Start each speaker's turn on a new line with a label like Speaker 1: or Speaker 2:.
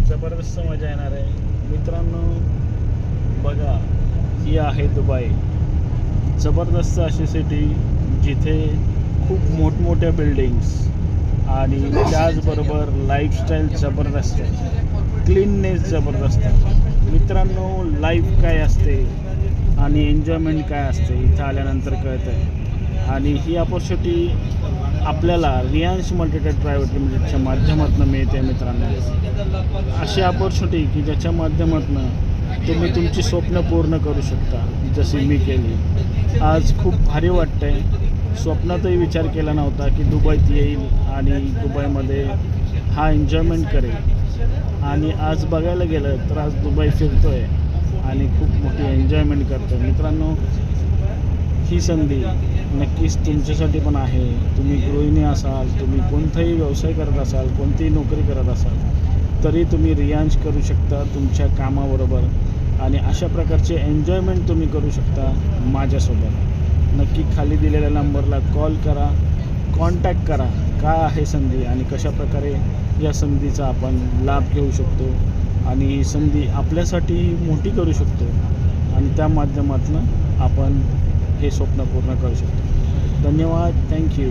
Speaker 1: जबरदस्त मजा येणार आहे मित्रांनो. बघा, ही आहे दुबई. जबरदस्त अशी सिटी जिथे खूप मोठमोठ्या बिल्डिंग्स आणि त्याचबरोबर लाईफस्टाईल जबरदस्त, क्लीननेस जबरदस्त. मित्रांनो, लाईफ काय असते आणि एन्जॉयमेंट काय असते इथं आल्यानंतर कळतं आहे. आणि ही अपॉर्च्युनिटी आपल्याला रियांश मल्टीटेक प्रायव्हेट लिमिटेडच्या माध्यमातून मिळते मित्रांनो. अशी अपॉर्च्युनिटी की ज्याच्या माध्यमातून तुम्ही तुमची स्वप्न पूर्ण करू शकता, जशी मी केली. आज खूप भारी वाटतंय. स्वप्नातही विचार केला नव्हता की दुबईत येईल आणि दुबईमध्ये हा एन्जॉयमेंट करेल. आणि आज बघायला गेलं तर आज दुबई फिरतो आहे आणि खूप मोठी एन्जॉयमेंट करतो आहे मित्रांनो. ही संधी नक्कीच तुमच्यासाठी पण आहे. तुम्ही गृहिणी असाल, तुम्ही कोणताही व्यवसाय करत असाल, कोणतीही नोकरी करत असाल, तरी तुम्ही रियांश करू शकता तुमच्या कामाबरोबर आणि अशा प्रकारचे एन्जॉयमेंट तुम्ही करू शकता माझ्यासोबत. नक्की खाली दिलेल्या नंबरला कॉल करा, कॉन्टॅक्ट करा. काय आहे संधी आणि कशाप्रकारे या संधीचा आपण लाभ घेऊ शकतो आणि ही संधी आपल्यासाठी मोठी करू शकतो आणि त्या माध्यमातून आपण हे स्वप्न पूर्ण करू शकतो. धन्यवाद. थँक्यू.